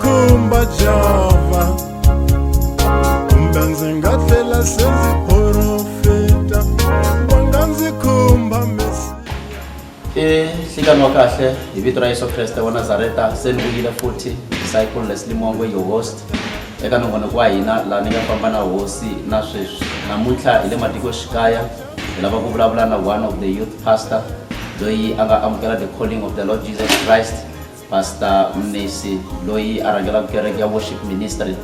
Kumba Java Mbenzi ngatlela senzi profeta Wanganzi kumba Messi Hlekani wa kahle hi vito ra Yesu Kriste wa Nazareta se ni vuyile futhi disciple Leslie Mwangwe your host eka nongonoko wa hina laha ni nga famba na hosi na sweswi namuntlha hi le matikoxikaya hi lava ku vulavula na one of the youth pastor loyi a nga amukela the calling of the Lord Jesus Christ Pastor Mnisi loyi a rhangela kereke ya worship ministry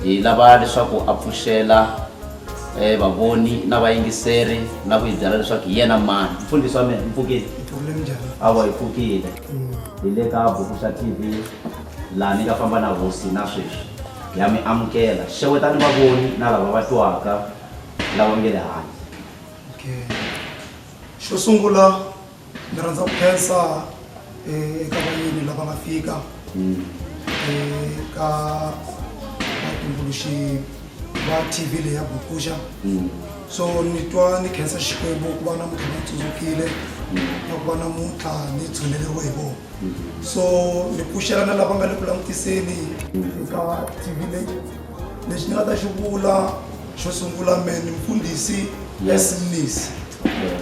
hi lava leswaku a pfuxela vavoni na vayingiseri na ku hi byela leswaku yena mani mfundhisi wa mina mpfukile awa hi pfukile hi le ka Vukusha TV laha ni nga famba na hosi na sweswi ya mi amukela xewetani vavoni na lava va twaka lava nge le handle. Okay, xo sungula ni rhandza ku khensa eka vayeni lava nga fika ka vatumbuluxi va TV leyi ya Vukusha. So ni twa ni khensa Xikwembu ku va namuntlha ni tsutsukile na ku va namuntlha ni tshuneleriwe hi vona. So ni pfuxela na lava nga le ku langutiseni eka TV leyi. Lexi ni nga ta xi vula xo sungula ni mfundhisi Mnisi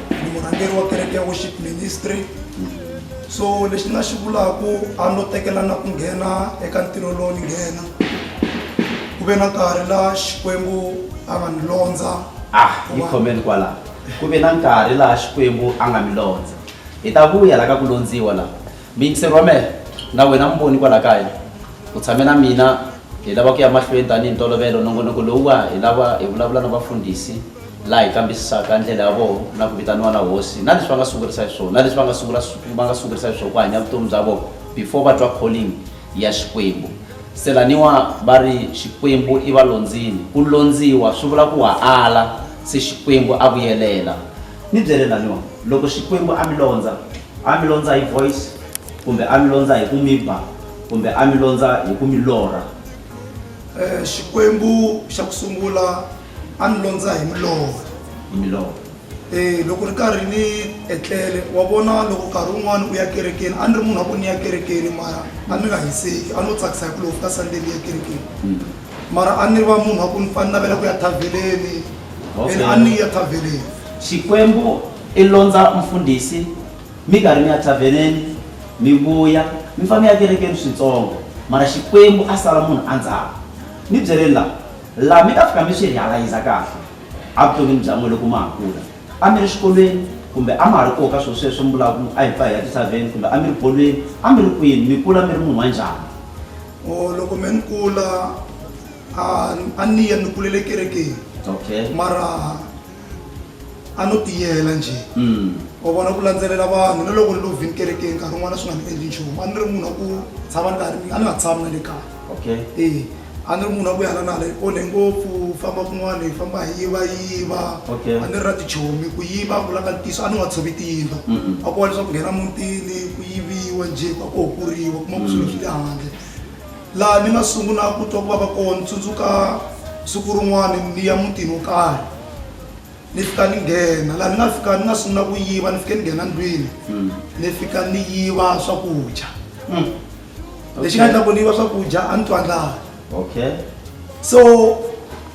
ni murhangeri wa kereke ya worship ministry. So lexi nga xi vulaku a no tekela na ku nghena eka ntirho lowu ni nghena ku ve na nkarhi laha Xikwembu a nga ni londza Hi comment kwala ku ve na nkarhi laha Xikwembu a nga mi londza hi ta vuya la ka ku londziwa la miyingiseri wa mehe na wena mboni kwala kaya u tshame na mina hi lava ku ya mahlweni tanihi ntolovelo nongonoko lowuwa hi lava hi vulavula na vafundhisi laha hi kambisisaka ndlela ya vona na ku vitaniwa na hosi na leswi va nga sungurisa hi swona na leswi va nga sungurisa hi swona ku hanya vutomi bya vona before va twa calling ya Xikwembu. Se laniwa va ri Xikwembu i va londzini ku londziwa swi vula ku wa ala se Xikwembu a vuyelela. Ni byele laniwa loko Xikwembu a mi londza hi voice kumbe a mi londza hi ku mi ba kumbe a mi londza hi ku mi lorha. Xikwembu xa ku sungula a ni londza hi milorho. Loko ri karhi ni etlele wa vona loko nkarhi wun'wana u ya kerekeni a ni ri munhu wa ku ni ya kerekeni mara a ni nga hiseki a no tsakisa hi ku loko ka Sunday ni ya kerekeni mara a ni va munhu wa ku ni fane navela ku ya thaveleni a ni ya thaveleni. Xikwembu i londza mfundhisi mi karhi mi ya thaveleni mi vuya mi fane ya kerekeni switsongo mara Xikwembu a sala munhu andzhaku. Ni byele la mi ta fika mi swi realize kahle a vuton'wini bya n'wina loko ma ha kula a mi ri xikolweni kumbe a ma ha ri koho ka swilo sweswo mi vulaka a hi pfa hi ya ti-7 kumbe a mi ri bolweni a mi ri kwini mi kula mi ri munhu wa njhani? Loko me ni kula a ni ya ni kulele kerekeni mara a no tiyela nje wa vona ku landzelela vanhu na loko ni lo vhini kerekeni nkarhi wun'wana swi nga ni endli nchumu a ni ri munhu wa ku tshama ni karhi a ni nga tshami na le kaya. A ni ri munhu wa ku yala na le onhe ngopfu famba kun'wana hi famba hi yiva a ni ri ra tichomi ku yiva a vulaka ntiso a ni nga tshovi tiyindlo a ku wa leswaku nghena mutini ku yiviwa nje ka ku hokuriwa kuma ku swilo swi le handle laha ni nga sungula ku twa ku vava kona tsundzuka siku rin'wana ni ya mutini wo karhi ni fika ni nghena laha ni nga fika ni nga sungula ku yiva ni fike ni nghena ndlwini ni fika ni yiva swakudya lexi nga endla ku ni yiva swakudya a ni twa ndlala. So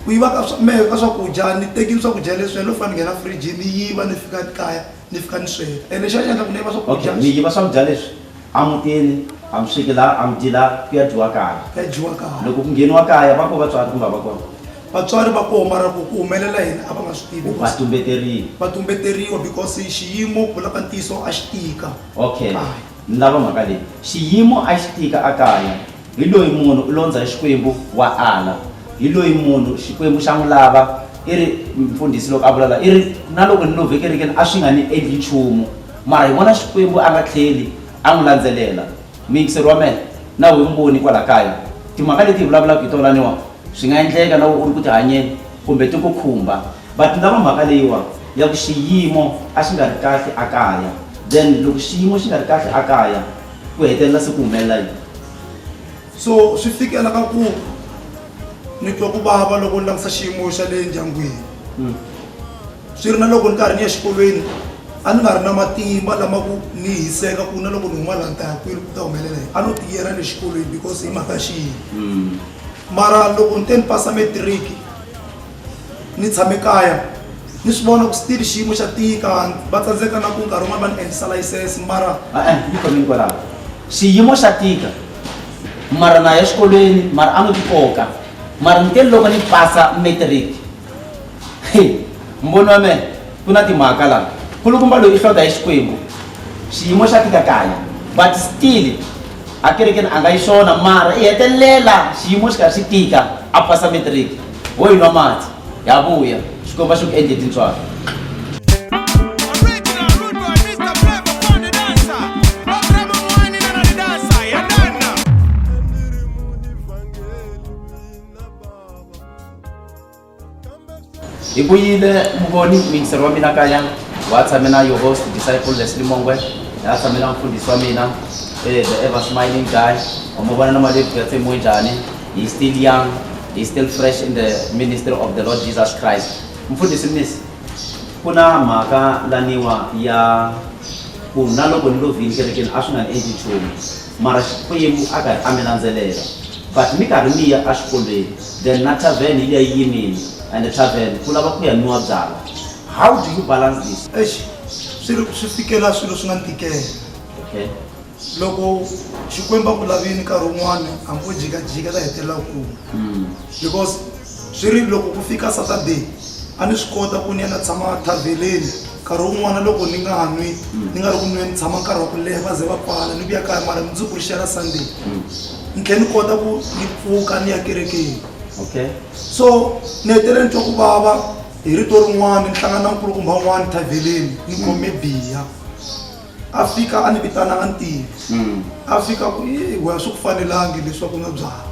ku yiva ka swakudya ni tekile swakudya leswi lo fane nghena fridge ni yiva ni fika kaya ni fika ni sweka lexi nga endla ku ni yiva swakudya mi yiva swakudya leswi a mutini a mi swekela a mi dyela ku ya dyiwa kaya loko ku ngheniwa kaya va ko vatswari kumbe va kona vatswari va koho mara ku humelela yini a va nga swi tivi va tumbeteriwa because xiyimo ku vulaka ntiso a xi tika. Ni lava mhaka leyi xiyimo a xi tika a kaya hi loyi munhu u londza hi Xikwembu wa ala hi loyi munhu Xikwembu xa n'wi lava i ri mfundhisi loko a vulala i ri na loko ni lo vhekerekeni a swi nga ni endli nchumu mara hi vona Xikwembu a nga tlheli a n'wi landzelela. Miyingiseri wa mehe na wi mboni kwala kaya timhaka leti hi vulavulaka hi tona laniwa swi nga endleka na u ri ku ti hanyeni kumbe ti ku khumba but lava mhaka leyiwa ya ku xiyimo a xi nga ri kahle a kaya then loko xiyimo xi nga ri kahle a kaya ku hetelela se ku humelela yini so swi fikela ka ku ni twa ku vava loko ni langisa xiyimo xa le ndyangwini swi ri na loko ni karhi ni ya xikolweni a ni nga ri na matimba lama ku ni hiseka ku na loko ni huma laha ni ta ya kwini ku ta humelela yini a no tiyela le xikolweni because hi mhaka xiyimo mara loko ni te ni pasa matric ni tshame kaya ni swi vona ku still xiyimo xa tika va tsandzeka na ku nkarhi wun'wana va ni endlisa license mara ni khomini kwalaho xiyimo xa tika mara na ya xikolweni mara a no tikoka mara ni te loko ni pasa matric mbono wa mehe ku na timhaka laha kulukumba loyi i hlota hi xikwembu xiyimo xa tika kaya but still a kerekeni a nga yi swona mara i hetelela xiyimo xi karhi xi tika a pasa matric wo yi nwa mati ya vuya xikomba xi ku endle tintswalo hi vuyile muvoni mingiseri wa mina kaya wa tshame na your host disciple Leslie Mongwe ya tshame na mfundhisi wa mina the ever smiling guy umuvona na malevu ya tsemo njhani he still young he still fresh in the ministry of the Lord Jesus Christ mfundhisi mnisi kuna mhaka laniwa ya ku na loko ni lovile kerekeni a swi nga ni endli nchumu mara xikwembu a karhi a mi landzelela but mi karhi mi ya a xikolweni then na tavern yi liya yi yimile and the tavern ku lava ku ya nwa byala how do you balance this swi fikela swilo swi nga ni tikela okay loko xikwembu a ku lavini nkarhi wun'wana hambi wo jikajika ta hetelela ku because swi ri loko ku fika Saturday a ni swi kota ku ni ya na tshama thaveleni nkarhi wun'wana loko ni nga nwi ni nga ri ku nweni ni tshama nkarhi wa ku leha va ze va pfala ni vuya kaya mara mundzuku ri xera Sunday ni tlhela ni kota ku ni pfuka ni ya kerekeni okay so ni hetelela ni twa ku vava hi rito rin'wana ni hlangana na nkulukumba wun'wana thaveleni ni khome biya a fika a ni vitananga ntivo a fika ku we swi ku fanelangi leswaku nga byala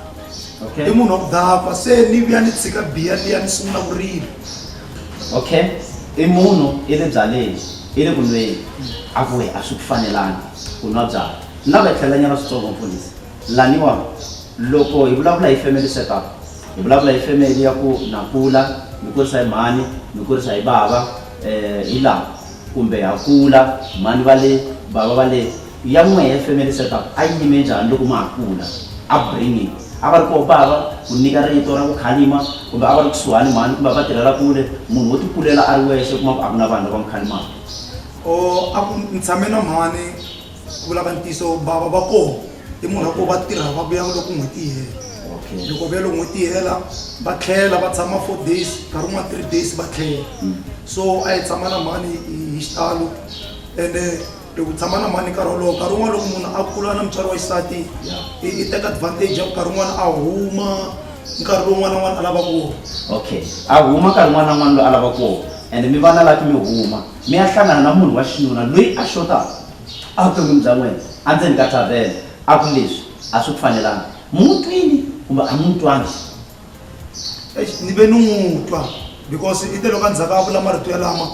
okay i munhu wa ku dafa se ni vuya ni tshika biya liya ni sungula ku rila okay i munhu i le byaleni i le ku nweni a ku a swi ku fanelangi ku nwa byala na va tlhelanyana switsongo mfundhisi laniwa loko hi vulavula hi family setup hi vulavula hi family ya ku na kula mi kurisa hi mhani mi kurisa hi bava hi laha kumbe ha kula mhani va le bava va le ya n'wehe family setup a yi yime njhani loko ma ha kula upbringing a va ri koho bava ku nyika rito ra ku khalima kumbe a va ri kusuhani mhani kumbe va tirhela kule munhu wo tikulela a ri wexe kuma ku a ku na vanhu lava n'wi khalimaka a ku ni tshame na mhani ku vulaka ntiyiso bava va koho i munhu wa koho va tirha va vuya loko n'hweti yi hela loko vuya loko n'hweti yi hela va tlhela va tshama 4 days nkarhi wun'wana 3 days va tlhela so a hi tshama na mhani hi xitalo ende loko tshama na mhani nkarhi wolowo nkarhi wun'wana loko munhu a kula na mutswari wa xisati i teka advantage ya ku nkarhi wun'wana a huma nkarhi lowun'wana na n'wana a lava ku okay a huma nkarhi wun'wana na n'wana loyi a lava ku and mi vana lati mi huma mi ya hlangana na munhu wa xinuna loyi a xotaka a vuton'wini bya n'wena endzeni ka tavele a ku leswi a swi ku fanelanga mutwini kumbe a mutwangi ni ve ni n'wi twa because i te loko a ndzhaka a vula marito yalama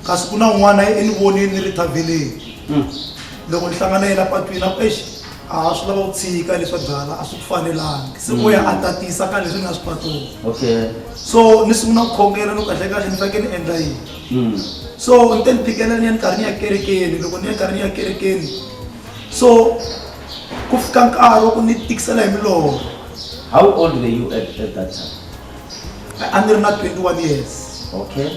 kasi ku na n'wana ni vonile ni ri thaveleni loko ni hlangana yena patwini a ku a swi lava ku tshika leswa byala a swi ku fanelangi se u ya a tatisa ka leswi ni nga swi patoni okay so ni sungula ku khongela no kahlekahle ni fanekele ni endla yini so ni te ni phikela ni ya ni karhi ni ya kerekeni loko ni ya karhi ni ya kerekeni so ku fika nkarhi wa ku ni tikisela hi milorho how old were you at that time a ni ri na 21 years okay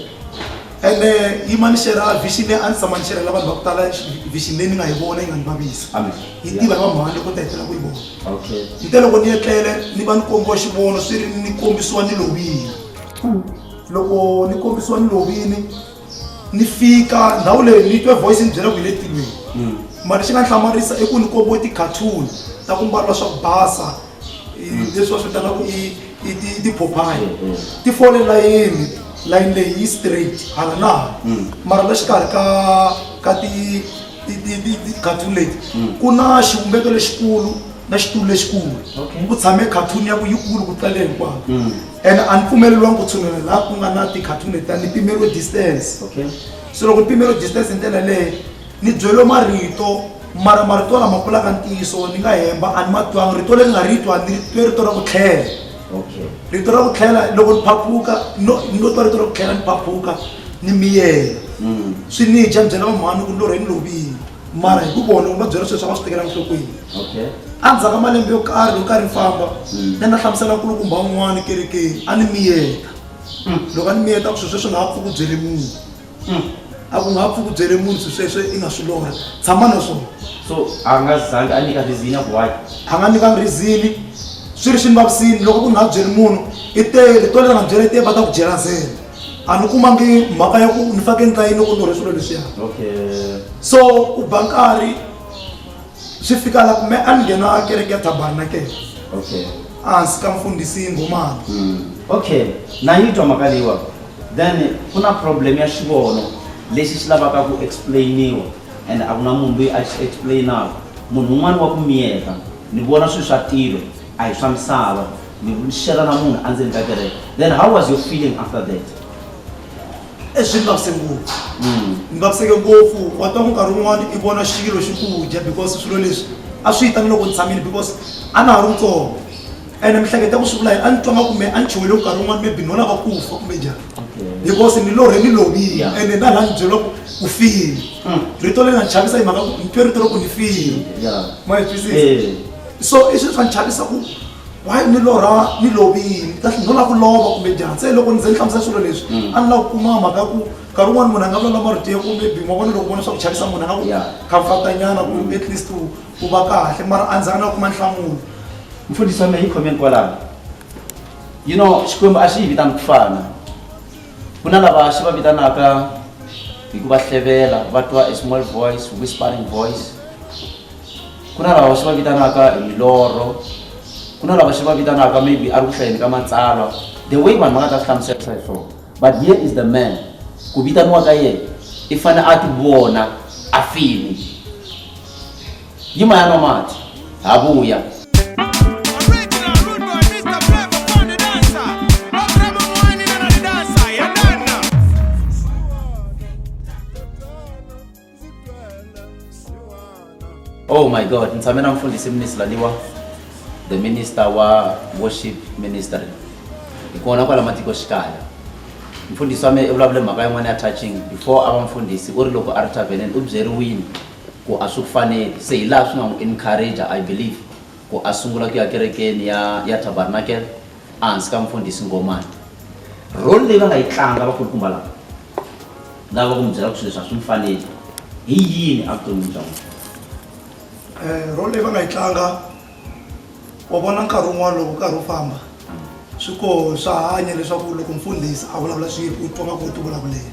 ene yi ma ni xera vision leyi a ni tshama ni xerhela vanhu va ku tala vision leyi ni nga yi vona yi nga ni vavisa amen yi tiva hi va mhani loko ta hetela ku yi vona okay ni te loko ni etlele ni va ni kombiwa xivono swi ri ni kombisiwa ni lovile loko ni kombisiwa ni lovile ni fika ndhawu leyi ni twe voice ni byela ku hi le tilweni mara xi nga ni hlamarisa i ku ni kombiwe ti-cartoon ta ku mbariwa swa ku basa leswi va swi vitanaku i ti-Popeye ti fole layini line leyi yi straight hala na hala mara la xikarhi ka ti-cartoon leti ku na xivumbeko lexikulu na xitulu lexikulu ku tshame cartoon ya ku yikulu ku tlale hinkwako and a ni pfumeleliwangi ku tshunela laha ku nga na ti-cartoon leti a ni pimeriwe distance so loko ni pimeriwe distance hi ndlela leyi ni byeliwe marito mara marito lama kulaka ntiyiso ni nga hemba a ni ma twanga rito leri nga ri twa ni twe rito ra ku tlhela rito ra ku tlhela loko ni phaphuka no twa rito ra ku tlhela ni phaphuka ni miyela swi ni dya byela mamhani ku lorhe ni lovile mara hi ku vona u nga byela sweswi a va swi tekela nhlokweni endzhaku ka malembe yo karhi ni famba ni na hlamusela nkulukumba wun'wana kerekeni a ni miyeta loko a ni miyeta ku swilo sweswi nga ha pfuki u byele munhu a ku nga ha pfuki u byele munhu swilo sweswo i nga swi lorha tshama na swona so a nga zangi a nyika rizini ya ku why a nga nyikanga rizini swi ri swi ni vavisini loko ku nga ha byeli munhu i tele to leri nga byela i tele va ta ku byela ntsena a ni kumangi mhaka ya ku ni fake ntlayini loko lorhe swilo leswiya so u ba nkarhi swi fika la ku me a ni nghena kereke ya Tabernacle hansi ka mfundhisi Ngomane na yi twa mhaka leyiwa then ku na problem ya xivono lexi xi lavaka ku explainiwa and a ku na munhu loyi a xi explainaka munhu un'wana wa ku miyeta ni vona swilo swa tilo a hi swa misava ni xela na munhu endzeni ka kereke then how was your feeling after that swi ni vavise ngopfu ni vaviseke ngopfu wa twa nkarhi wun'wana i vona xilo xi ku dya because swilo leswi a swi yitani loko ni tshamile because a na ha ri ntsongo ene mihleketa ku swi vula yini a ni twa nga kumbe a ni chuwele nkarhi wun'wana maybe no lava ku fa kumbe njhani because ni lorhe ni lovile ene na laha ni byeliwa ku file rito leri nga ni chavisa hi mhaka ku ni twe rito ro ku ni file ma hi twisisa so i swilo swa ni chavisa ku why ni lorha ni lovile no lava ku lova kumbe njhani se loko ni ze ni hlamusela swilo leswi a ni lava ku kuma mhaka ku nkarhi wun'wana munhu a nga vulavula marito ya ku maybe n'wavona loko vona swa ku chavisa munhu a nga ku comfortanyana ku at least ku va kahle mara a ndzhaku na kuma nhlamulo mfundhisi wa mehe hi khomeni kwalaho you know xikwembu a xi hi vitani ku fana ku na lava xi va vitanaka hi ku va hlevela va twa a small voice whispering voice ku na lava xi va vitanaka hi milorho ku na lava xi va vitanaka maybe a ri ku hlayeni ka matsalwa the way vanhu va nga ta swi hlamuselisa hi swona but here is the man ku vitaniwa ka yena i fane a ti vona a fini yi mayana mati ha vuya oh my god nitshame na mfundhisi Mnisi Laliwa the minister wa worship ministry hi kona kwala matikoxikaya mfundhisi wa me i vulavule mhaka yin'wana ya touching before a va mfundhisi u ri loko a ri tavheneni u byeriwile ku a swi ku faneli se hi laha swi nga n'wi encourage I believe ku a sungula ku ya kerekeni ya Tabernacle ehansi ka mfundhisi Ngomane role leyi va nga yi tlanga vakulukumba lava ku mi byela ku swilo leswi a swi mi faneli hi yini evuton'wini bya n'wina role leyi va nga yi tlanga wa vona nkarhi wun'wana loko nkarhi wu famba swi koho swa hanya leswaku loko mfundhisi a vulavula swilo u twa nga ku u ti vulavulela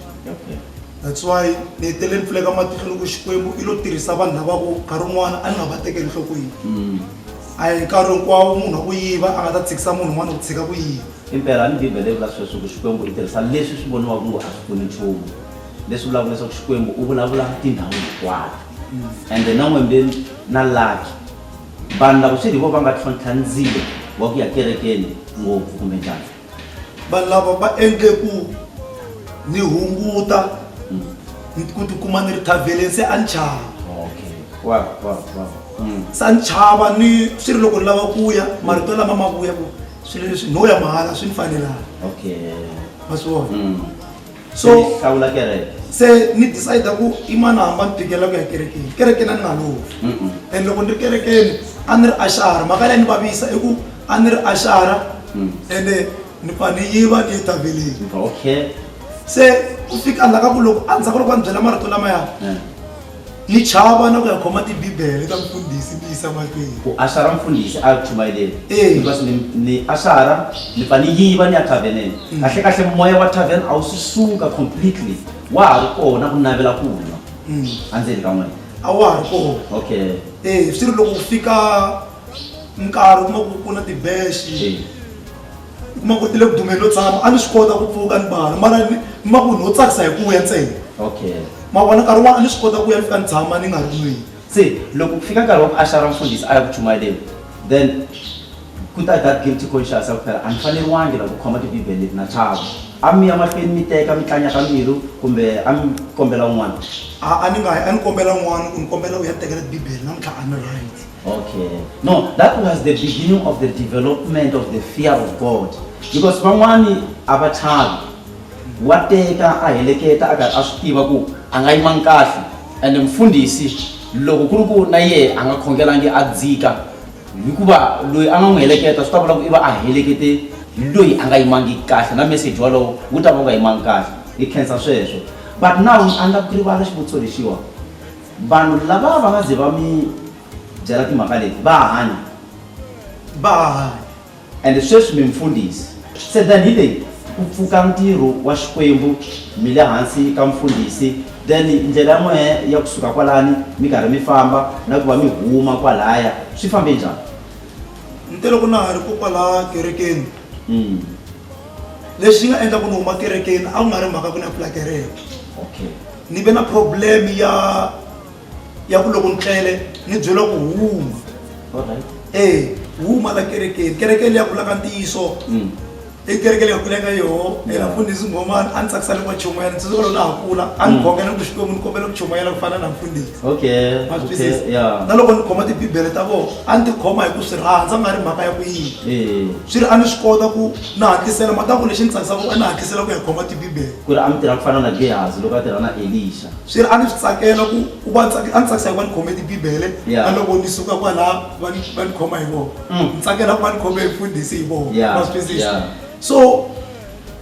that's why ni hetele ni pfuleka matihlo loko Xikwembu i lo tirhisa vanhu lavako nkarhi wun'wana a ni nga va tekeli nhlokweni a hi nkarhi hinkwawo munhu wa ku yiva a nga ta tshikisa munhu un'wana ku tshika ku yiva impela ni bibele yi vula sweswo ku Xikwembu i tirhisa leswi swi voniwaka ngo a swi pfuni nchumu leswi vulavula leswaku Xikwembu u vulavula tindhawu hinkwato and na n'wembeni na laki vanhu lava swi ri vo va nga tlhontlha ndzilo wa ku ya kerekeni ngopfu kumbe njhani vanhu lava va endle ku ni hunguta ku tikuma ni ri thavheleni se a ni chava se a ni chava ni swi ri loko ni lava ku ya marito lama ma vuya ku swilo leswi no ya mahala swi ni fanelanga ma swi vona so hlawula kereke se ni decide ku i mani hamba ni phikela ku ya kerekeni a ni nga lovi and loko ni ri kerekeni a ni ri axara mhaka leyi ni vavisa i ku a ni ri axara ende ni pfa ni yiva ni ye thavheleni se ku fika laha ka ku loko a ndzhaku loko va ni byela marito lamaya ni chava na ku ya khoma tibibele ta mfundhisi ni yisa mahlweni ku axara mfundhisi a chumayeleni because ni axara ni pfa ni yiva ni ya thaveneni kahle kahle moya wa thavhen a wu swi suka completely wa ha ri kona ku navela ku nwa endzeni ka n'wina a wa ha ri kona swi ri loko ku fika nkarhi kuma ku na tibexi kuma ku tile ku dumeni lo tshama a ni swi kota ku pfuka ni bala mara ma ku no tsakisa hi ku ya ntsena ma vona nkarhi wun'wana a ni swi kota ku ya ni fika ni tshama ni nga ri nwini se loko ku fika nkarhi wa ku axara mfundhisi a ya ku chumayeleni then ku ta that guilty conscious ya ku phela a ni faneriwangi la ku khoma tibibele leti na chava ami ya mahlweni mi teka mi tlanya ka mbilu kumbe ami kombela un'wana? ani kombela n'wana ku ni kombela u ya tekela Bibele namuntlha ani right. Okay. No, that was the beginning of the development of the fear of God. Because van'wani a va chavi. Wa teka a heleketa a karhi a swi tiva ku a nga yimangi kahle and mfundhisi loko ku ri ku na yehe a nga khongelangi a dzika hikuva loyi a nga n'wi heleketa swi ta vula ku i va a helekete loyi a nga yimangi kahle na message walowo wu ta va u nga yimangi kahle i khensa sweswo. But now a nga ku rivala xivutiso lexiwa vanhu lava va nga ze va mi byela timhaka leti va hanya and sweswi mi mfundhisi se then hi leyi ku pfuka ntirho wa Xikwembu mi le hansi ka mfundhisi then ndlela ya n'wehe ya kusuka kwalani mi karhi mi famba na ku va mi huma kwalaya swi fambe njhani? Nte loko na ha ri kokwala kerekeni lexi nga endla ku ni huma kerekeni a ku nga ri mhaka ku ni apfula kereke. Okay. Ni ve na problem ya ku loko ni tlele ni byela ku huma. Alright. Huma la kerekeni ya kula ka ntiyiso kereke leyi kuleka yoho mfundhisi ngomani a ni tsakisa loko chumayela ndzi loko na ha kula a ni khongela ku Xikwembu ni kombela ku chumayela ku fana na mfundhisi. Okay. Na loko ni khoma tibibele ta vona a ni ti khoma hi ku swi rhandza nga ri mhaka ya ku yini swi ri a ni swi kota ku na hatlisela mhaka ku lexi ni tsakisaka a ni hatlisela ku ya khoma tibibele ku ri a mi tirha ku fana na Gehazi loko a tirha na Elisha. swi ri a ni swi tsakela ku va a ni tsakisa hi ku va ni khome tibibele na loko ni suka kwalaha va ni khoma hi vona ni tsakela ku va ni khome hi mfundhisi hi vona ma swi twisisa. So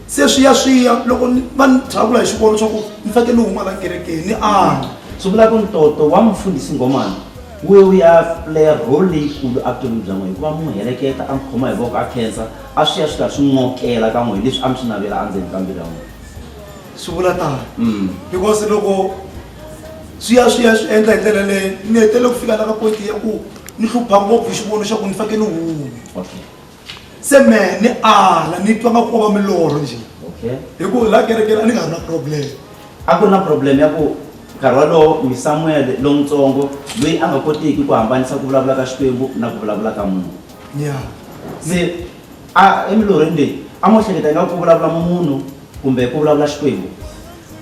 se swi ya loko va ni travula hi xivono swa ku ni fanekele ni huma la kerekeni ni swi vula ku ntoto wa mfundhisi ngomani wu ya play role leyikulu avuton'wini bya n'we hikuva mu heleketa a mi khoma hi voko a khensa a swi ya swi karhi swi n'okela ka n'we leswi a mi swi navela endzeni ka mbilu ya n'we. Swi vula tani because loko swi ya swi endla hi ndlela leyi ni hetelele ku fika la ka point ya ku ni hlupha ngopfu hi xivono xa ku ni fanekele ni huma. Okay. Se me ni ala ni twa nga ku va milorho nje. Okay. Hikuva la kerekeni a ni nga ri na problem. A ku na problem ya ku nkarhi walowo mi Samuel lontsongo loyi a nga kotiki ku hambanisa ku vulavula ka Xikwembu na ku vulavula ka munhu. Se emilorhweni leyi a mo hleketa nga ku vulavula munhu kumbe ku vulavula Xikwembu?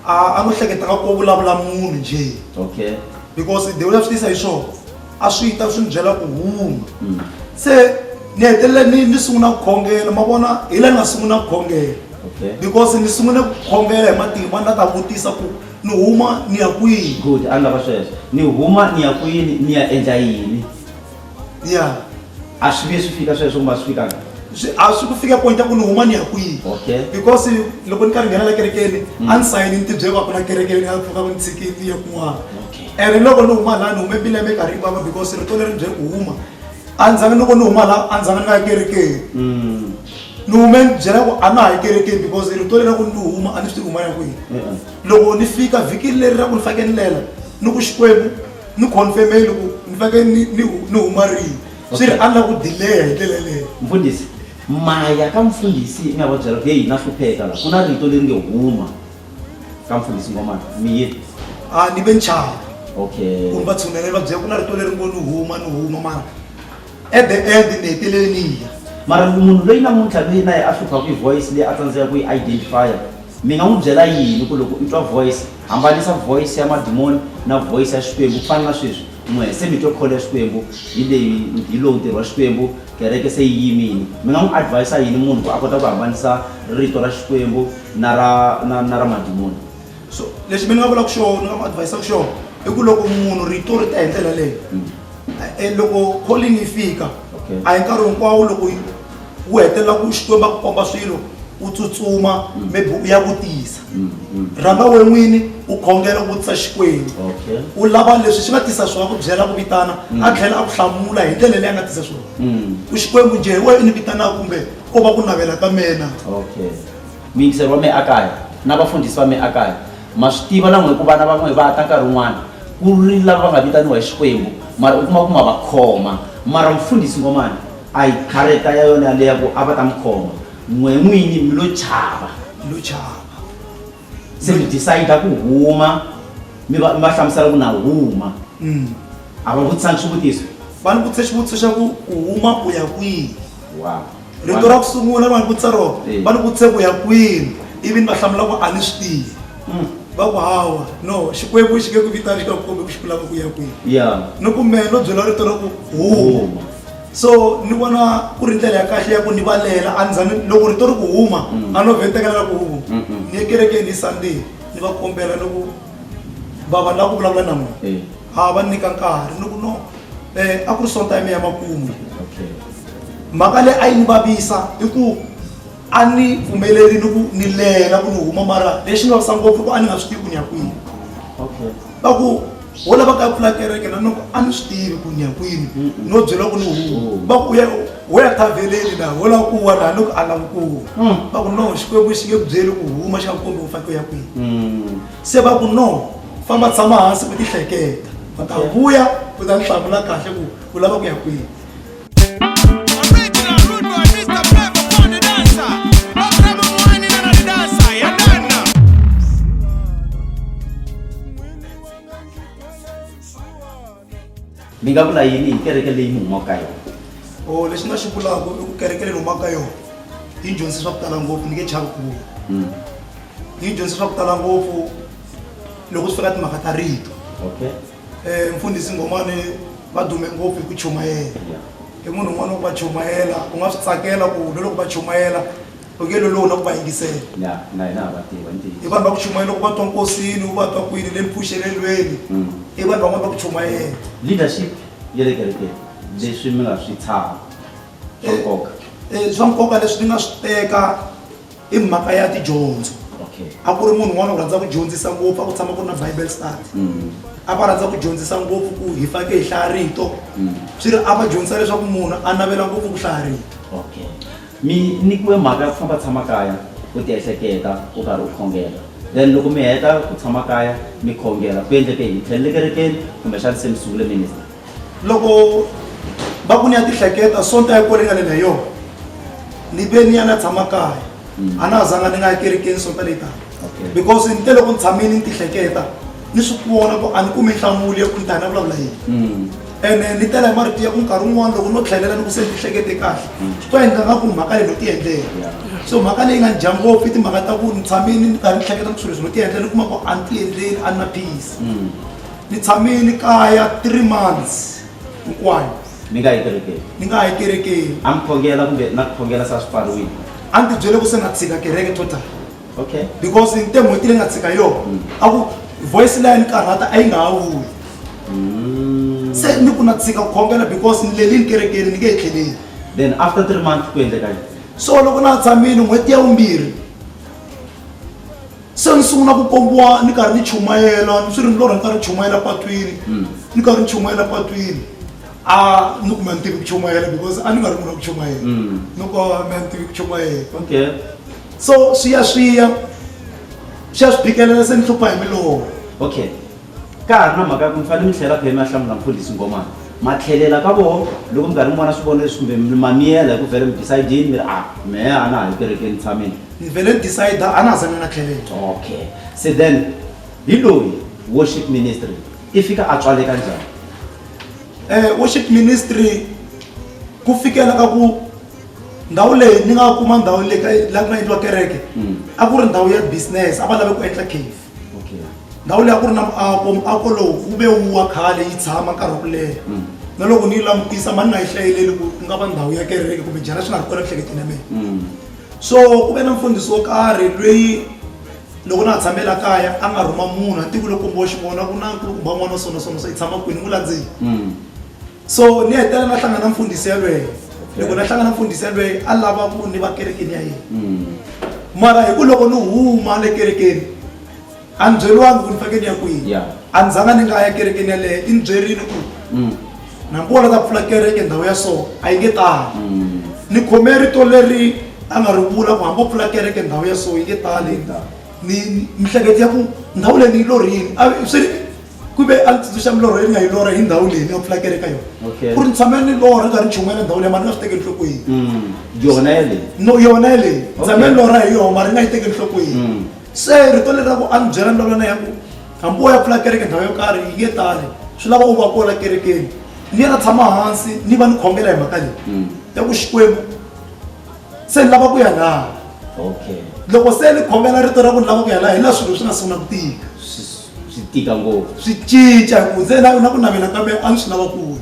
A no hleketa nga ku vulavula munhu nje. Okay. Because the way swi tisa hi swona a swi ta swi ni byela ku huma. Se ni hetelele ni sungula ku khongela ma vona hi la ni nga sungula ku khongela. Okay. Because ni sungula ku khongela hi matimba na ta vutisa ku ni huma ni ya kwihi. Good, andava sweswo ni huma ni ya kwini ni ya endla yini? A swi swi fika sweswo ma swi fikanga? A swi ku fika point ya ku ni huma ni ya kwihi. Okay. Because loko ni karhi nghena la kerekeni a ni sayini ni tibyela ku na kerekeni a pfuka ku ni tshikile ya kun'wana. And loko ni huma la ni hume mbilu ya me karhi vava because rito leri ni byele ku huma a ndzanga loko ni huma la a ndzanga ni nga ya kerekeni. Ni hume ni byela ku a na ha yi kerekeni because rito leri ra ku ni huma a ni swi huma ya kwihi. Loko ni fika vhiki leri ra ku ni fanekele ni lela ni ku Xikwembu ni confirmeli ku ni fanekele ni huma rihi swi ri a ni la ku delay hi ndlela leyo. Mfundhisi maya ka mfundhisi mi nga va byela ku heyi na hlupheka la ku na rito leri nge huma ka mfundhisi ngomani mi yini? Ni ve ni chava. Okay. Ku ni va tshunele va byela ku na rito leri ngo ni huma mara at the end ni hetelele ni ya. Mara munhu loyi namuntlha loyi na ye a hluphaku hi voice leyi a tsandzeka ku yi identifya mi nga n'wi byela yini ku loko i twa voice hambanisa voice ya madimoni na voice ya Xikwembu ku fana na sweswi n'we se mi twe kholo ya Xikwembu hi lowu ntirho wa Xikwembu kereke se yi yimini mi nga n'wi advisa yini munhu ku a kota ku hambanisa rito ra Xikwembu na ra madimoni? So lexi mi nga vulaka xona ni nga n'wi advisaka xona i ku loko munhu rito ri ta hi ndlela leyo loko calling yi fika a hi nkarhi hinkwawo loko wu hetelela ku Xikwembu a ku komba swilo u tsutsuma maybe u ya vutisa rhanga we n'wini u khongela ku vutisa Xikwembu u lava leswi swi nga tisa swona ku byela ku vitana a tlhela a ku hlamula hi ndlela leyi a nga tisa swona ku Xikwembu njhe we ni vitanaka kumbe ko va ku navela ka mina. Okay. Muyingiseri wa me akaya na vafundhisi va me akaya ma swi tiva na n'we ku vana va n'we va ta nkarhi wun'wana ku ri lava va nga vitaniwa hi Xikwembu mara u kuma ku ma va khoma mara mfundhisi ngomani a hi khareta ya yona leya ku a va ta mi khoma n'we n'wini mi lo chava se mi decide ku huma mi va hlamusela ku na huma a va vutisanga swivutiso? Va ni vutise xivutiso xa ku huma u ya kwihi. Wow. Rito ra ku sungula va ni vutisa rona va ni vutise ku ya kwini ivi ni va hlamula ku a ni swi tivi va ku hawa no xikwembu xi nge ku vitani xi nga ku kombi ku xi ku lava ku ya kwihi ni ku mehe no byela rito ra ku huma so ni vona ku ri ndlela ya kahle ya ku ni valela a ni za loko rito ri ku huma a no vhetekela ku huma ni ye kerekeni hi Sunday ni va kombela loko va lava ku vulavula na n'wina a va nyika nkarhi ni ku no a ku ri sometime ya makumu mhaka leyi a yi ni vavisa i ku a ni pfumelerini ku ni lela ku ni huma mara lexi ni vavisa ngopfu ku a ni nga swi tivi ku ni ya kwini va ku wo lava ka pfula kereke na noko a ni swi tivi ku ni ya kwini no byela ku ni huma va ku wo ya thaveleni na wo lava ku wa laha loko a lava ku va ku no xikwembu xi nge ku byeli ku huma xi nga ku kombi ku faneke u ya kwini se va ku no famba tshama hansi ku ti hleketa va ta vuya ku ta ni hlamula kahle ku u lava ku ya kwini. Mi nga vula yini hi kereke leyi mi humaka ka yona? Lexi nga xi vulaka i ku kereke leyi ni humaka ka yona yi dyondzisa swa ku tala ngopfu ni nge chavi ku yi dyondzisa swa ku tala ngopfu loko swi fika timhaka ta rito mfundhisi Ngomane va dume ngopfu hi ku chumayela i munhu un'wana ku va chumayela u nga swi tsakela ku loko va chumayela u nge lolohi na ku va yingisela i vanhu va ku chumayela loko va twa nkosini u va twa kwini le mpfuxelelweni i vanhu van'wana va ku chumayela leadership ya le kerekeni leswi mi nga swi tshama swa nkoka swa nkoka leswi ni nga swi teka i mhaka ya tidyondzo a ku ri munhu un'wana u rhandza ku dyondzisa ngopfu a ku tshama ku ri na Bible study a va rhandza ku dyondzisa ngopfu ku hi faneke hi hlaya rito swi ri a va dyondzisa leswaku munhu a navela ngopfu ku hlaya rito mi nyikiwe mhaka ya ku famba tshama kaya ku ti ehleketa u karhi u khongela then loko mi heta ku tshama kaya mi khongela ku endleke hi tlhelele kerekeni kumbexani se mi sungule ministry loko va ku ni ya ti hleketa sonta ya ku ringanela hi yona ni ve ni ya na tshama kaya a na zanga ni nga ya kerekeni sonta leyi taka because ni te loko ni tshamini ni ti hleketa ni swi vona ku a ni kumi nhlamulo ya ku ni ta ni na vulavula yini ene ni tela hi marito ya ku nkarhi wun'wana loko no tlhelela ni ku se ni ti hlekete kahle swi ta endla nga ku mhaka leyi no ti endlela so mhaka leyi nga ni dya ngopfu i timhaka ta ku ni tshamini ni karhi ni hleketa ku swilo leswi no ti endlela ni kuma ku a ni ti endleli a ni na peace ni tshamini kaya 3 months hinkwayo mi nga yi kerekeni ni nga yi kerekeni a mi khongela kumbe na khongela sa swi pfariwile a ni ti byele ku se nga tshika kereke total because ni te n'hweti leyi nga tshika yona a ku voice leyi ni karhata a yi nga ha vuyi se ni ku na tshika ku khongela because ni lelini kerekeni ni nge hi tlheleli then after 3 months ku endleka yini so loko na tshamini n'hweti ya vumbirhi se ni sungula ku kombiwa ni karhi ni chumayela swi ri ni lorha ni karhi ni chumayela patwini ni karhi ni chumayela patwini a ni ku me ni tivi ku chumayela because a ni nga ri munhu wa ku chumayela ni ku me ni tivi ku chumayela so swi ya swi bikelela se ni hlupha hi milorho ka ha ri na mhaka ya ku mi fanele mi tlhela phela mi ya hlamula mfundhisi Ngomane ma tlhelela ka vona loko mi karhi mi vona swivona leswi kumbe ma miyela hi ku vhele mi decide-ini mi ri mehe a na ha yi kerekeni tshameni ni vhele ni decide a na ha zangi na tlhelela se then hi loyi worship ministry i fika a tswaleka njhani worship ministry ku fikela ka ku ndhawu leyi ni nga kuma ndhawu leyi laha ku nga endliwa kereke a ku ri ndhawu ya business a va lave ku endla cave ndhawu leyi a ku ri na muako lowu wu ve wa khale yi tshama nkarhi wa ku leha na loko ni yi langutisa mani nga yi hlayeleli ku nga va ndhawu ya kereke kumbe njhana swi nga ri kona ehleketeni ya mina so ku ve na mfundhisi wo karhi loyi loko na ha tshamela kaya a nga rhuma munhu a tivi loko kombiwa xivona ku na nkulukumba n'wana wa sonosono i tshama kwini n'wi landzeni so ni hetelela na hlangana na mfundhisi yalweyo loko na hlangana na mfundhisi yalweyo a lava ku ni va kerekeni ya yena mara hi ku loko ni huma le kerekeni a ni byeriwangi ku ni fanekele ni ya kwihi a ni zanga ni nga ya kerekeni yaleyo i ni byerile ku nampfula ta pfula kereke ndhawu ya so a yi nge tali ni khome rito leri a nga ri vula ku hambi u pfula kereke ndhawu ya so yi nge tali ni mihleketo ya ku ndhawu leyi ni yi lorini ku ve a ni tsundzuxa milorho leyi nga yi lorha hi ndhawu leyi ni nga pfula kereke ka yona ku ri ni tshame ni lorha ni karhi ni chumela ndhawu leyi mara ni nga swi tekeli nhlokweni yona yaleyi yona yaleyi ni tshame ni lorha hi yona mara ni nga yi tekeli nhlokweni se rito leri ra ku a ni byela ndhawu ya ku hambi wo ya pfula kereke ndhawu yo karhi yi nge tali swi lava u va kona kerekeni ni ya na tshama hansi ni va ni khongela hi mhaka leyi ya ku Xikwembu se ni lava ku ya laha loko se ni khongela rito ra ku lava ku hela hi la swilo swi nga sungula ku tika swi tika ngopfu swi cinca hi ku se na ku navela kambe a ni swi lava ku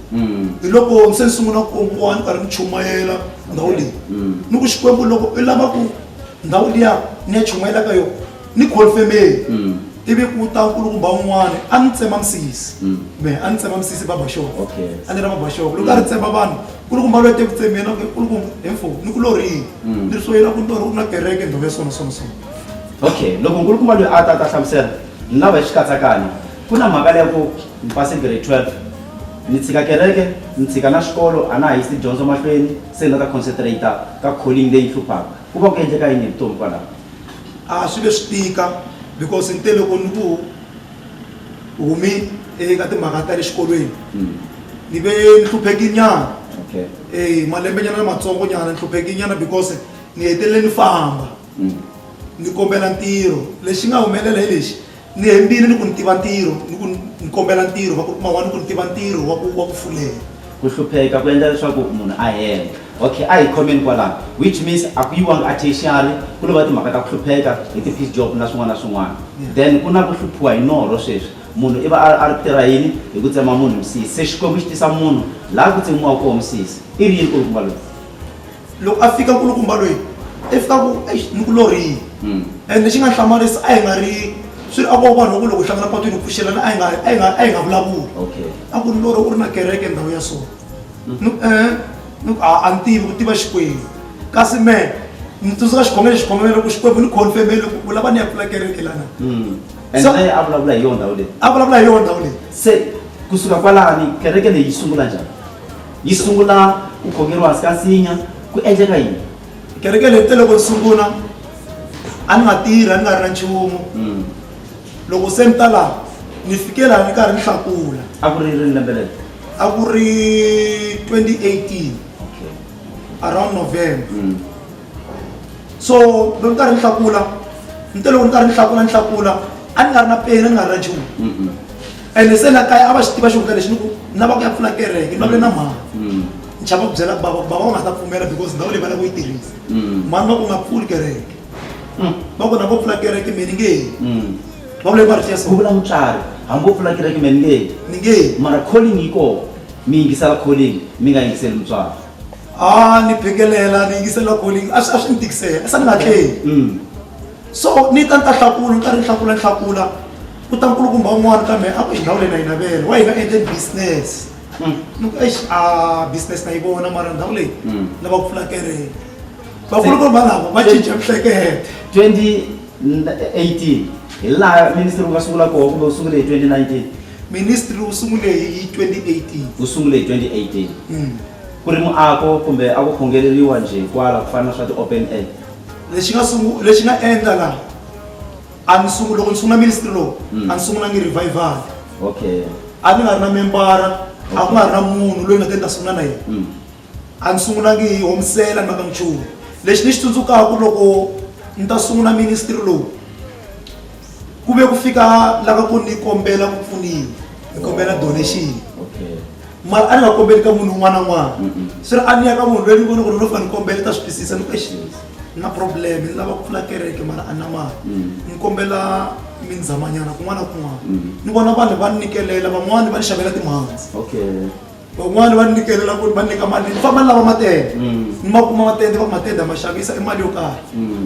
hi loko se ni sungula ku kombiwa ni karhi ni chumayela ndhawu leyi ni ku Xikwembu loko i lava ku ndhawu liya ni ya chumayela ka yona ni confirmeli ivi ku ta nkulukumba wun'wana a ni tsema misisi a ni tsema misisi babaxoko a ni ra babaxoko loko a ri tsema vanhu nkulukumba loyi te ku tsemeni nkulukumba hefo ni ku lorini ni soyela ku ntori u na kereke ndhawu ya swona okay loko nkulukumba loyi a ta hlamusela ni lava hi xikatsakanyo ku na mhaka leya ku ni pase grade 12 ni tshika kereke ni tshika na xikolo a na ha yisi tidyondzo mahlweni se ni la ta concentrata ka calling leyi hluphaka ku va ku endleka yini hi vutomi kwalaho swi ve swi tika because nte loko ni ku humi eka timhaka ta le xikolweni ni ve ni hlupheki nyana malembe nyana matsongo nyana ni hlupheki nyana because ni hetelele ni famba ni kombela ntirho lexi nga humelela hi lexi ni hembile ni ku ni tiva ntirho ni ku ni kombela ntirho va ku man'wana ku ni tiva ntirho wa ku fulela ku hlupheka ku endla leswaku munhu a hela okay a hi khomeni kwalaho which means a ku yiwanga a tertiary ku lo va timhaka ta ku hlupheka hi ti-piece job na swin'wana na swin'wana then ku na ku hluphiwa hi norho sweswi munhu i va a ri tirha yini hi ku tsema munhu misisi se Xikwembu xi tisa munhu laha ku tsemiwa koho misisi i ri yini nkulukumba loyi loko a fika nkulukumba loyi i fika ku ni ku lorini and lexi nga hlamarisa a hi nga ri swi ri a ko vanhu va ku loko hlangana patwini ku pfuxelana a hi nga vulavuli a ku ni lori u ri na kereke ndhawu ya so a ni tivi ku tiva Xikwembu kasi me ni tsundzuka xikhongelo ku Xikwembu ni confirmele ku lava ni ya pfula kereke lana ende a vulavula hi yona ndhawu leyi a vulavula hi yona ndhawu leyi se kusuka kwalani kereke leyi yi sungula njhani yi sungula ku khongeriwa hansi ka nsinya ku endleka yini kereke leyi te loko ni sungula a ni nga tirhi a ni nga ri na nchumu loko se ni ta laha ni fike laha ni karhi ni hlakula a ku ri rini lembe leri a ku ri 2018 around November so loko ni karhi ni hlakula nte loko ni karhi ni hlakula a ni nga ri na peni a ni nga ri na nchumu ende se na kaya a va xi tiva xihundla lexi ni ku ni lava ku ya pfula kereke ni lavule na mhaka ni chava ku byela bava va nga ta pfumela because ndhawu leyi va lava ku yi tirhisa mani va ku nga pfuli kereke va ku na vo pfula kereke me ni nge va vule va ri ku vula mutswari hambi wo pfula kereke me ni nge mara calling yi koho mi yingisela calling mi nga yingiseli mutswari ni phikelela ni yingisela calling a swi ni tikisela a sa ni nga tleli so ni ta ni ta hlakula ni karhi ni hlakula ku ta nkulukumba wun'wana kambe a ku hi ndhawu leyi na yi navela wa hi nga endleni business ni ku business na yi vona mara ndhawu leyi lava ku pfula kereke vakulukumba lava va cinca mihlekete 2018 hi laha ministry wu nga sungula koho kumbe wu sungule hi 2019 ministry wu sungule hi 2018 wu sungule hi 2018 ku ri muako kumbe a ku khongeleriwa njhe kwala ku fana na swa ti-open air lexi nga endla laha loko ni sungula ministry lowu a ni sungulangi revival a ni nga ri na membara a ku nga ri na munhu loyi nga ta ni ta sungula na yena a ni sungulangi hi homisela ni maka nchumu lexi ni xi tsundzukaka loko ni ta sungula ministry lowu ku ve ku fika lava ku ni kombela ku pfuniwa ni kombela donation mara a ni nga kombeli ka munhu un'wana na un'wana swi ri a ni ya ka munhu loyi ni vona ku ri no fane ni kombela ta swi twisisa ni ku na problem ni lava ku pfula kereke mara a ni na mali ni kombela mindzamanyana kun'wana na kun'wana ni vona vanhu va ni nikelela van'wani va ni xavela timhandzi van'wani va ni nikelela ku va nyika mali ni famba ni lava matende ni ma kuma matende va matende ma xavisa i mali yo karhi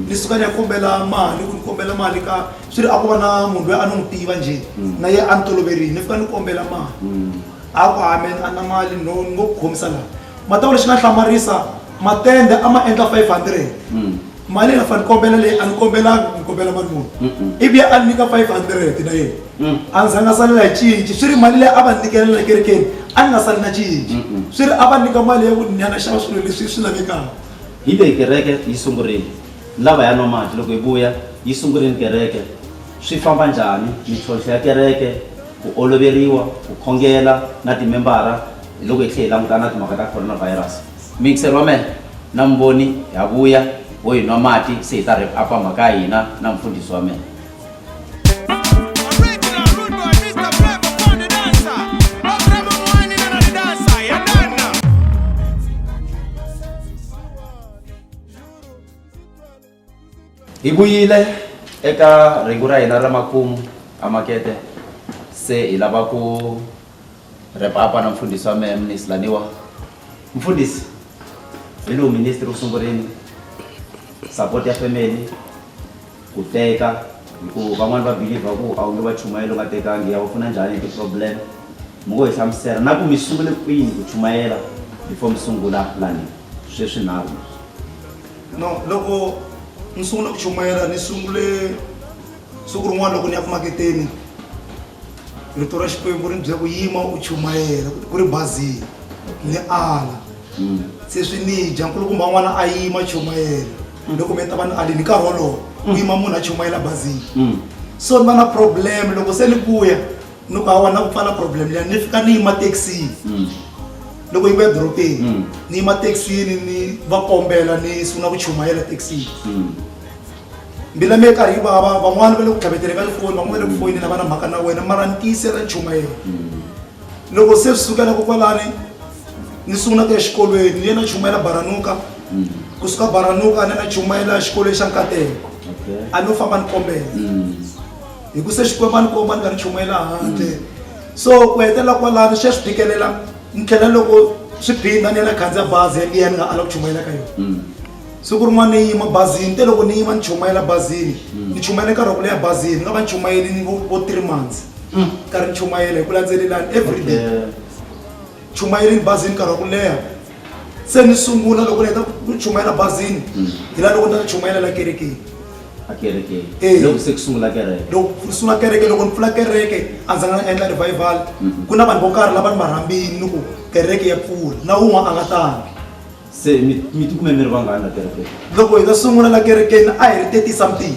ni suka ni ya kombela mali ku ni kombela mali ka swi ri a ku va na munhu loyi a ni n'wi tiva njhe na ye a ni toloverini ni fika ni kombela mali a ku amen a na mali no ni ngo ku khomisa laha matawu lexi nga hlamarisa matende a ma endla 500 mali na fani kombela leyi a ni kombela mali muni ivi a ni nyika 500 na yena a ndzi nga salela hi cinci swi ri mali leyi a va ni nikelela kerekeni a ni nga sali na cinci swi ri a va nyika mali ya ku ni ya na xava swilo leswi swi lavekaka hi leyi kereke yi sungurile lava ya nomati loko hi vuya yi sungurile kereke swi famba njhani mintlhontlho ya kereke ku oloveriwa ku khongela na timembara loko hi tlhe hi langutana na timhaka ta coronavirus mikiseri wa mena na mboni ya vuya wo hi nwa mati se hi ta rep apa mhaka ya hina na mfundhisi wa mena Hi vuyile eka rhengu ra hina ra makumu a makete se hi lava ku repa na mfundhisi wa mehe Mnisi laniwa. Mfundhisi hi lowu ministry u sungurile support ya family ku teka hikuva van'wani va believe ku a wu nge va chumayela u nga tekangi ya va pfuna njhani hi ti-problem mi ngo hi hlamusela na ku mi sungule kwini ku chumayela before mi sungula lani sweswi nharhu. No, loko ni sungula ku chumayela ni sungule siku rin'wana loko ni ya ku maketeni rito ra Xikwembu ri byela ku yima u chumayela ku ri bazini ni ala se swi ni dya nkulukumba n'wana a yima chumayela loko mi ta va ni alini nkarhi wolowo ku yima munhu a chumayela bazini so ni va na problem loko se ni vuya ni ku hawa na ku pfala problem liya ni fika ni yima taxini loko yi vuya dorobeni ni yima taxini ni va kombela ni sungula ku chumayela taxini mbila me karhi yi vava van'wani va le ku tlhaveteni ka tifoni van'wani va le ku foyineni va na mhaka na wena mara ni tiyisela chumayela loko se swi sukela kokwalani ni sungula ku ya xikolweni ni ye na chumayela Baranuka kusuka Baranuka ni na chumayela xikolweni xa Nkateko a no famba ni kombela hi ku se Xikwembu a ni komba ni nga ni chumayela handle so ku hetelela kwalani swi ya swi phikelela ni tlhela loko swi phinda ni ya na khandziya bazi liya ni nga ala ku chumayela ka yona siku rin'wana ni yima bazini te loko ni yima ni chumayela bazini ni chumayela nkarhi wa ku leha bazini ni nga va ni chumayeli ni vo 3 months karhi ni chumayela hi ku landzelelana everyday chumayeli bazini nkarhi wa ku leha se ni sungula loko ni heta ku chumayela bazini hi laha loko ni ta chumayela la kerekeni a kereke loko se ku sungula kereke loko sungula kereke loko ni pfula kereke a ndzi nga endla revival ku na vanhu vo karhi lava ni va rhambini ni ku kereke ya pfula na wun'wana a nga tangi se mi tikume mi ri vangani la kereke loko hi ta sungula la kerekeni a hi ri 30 something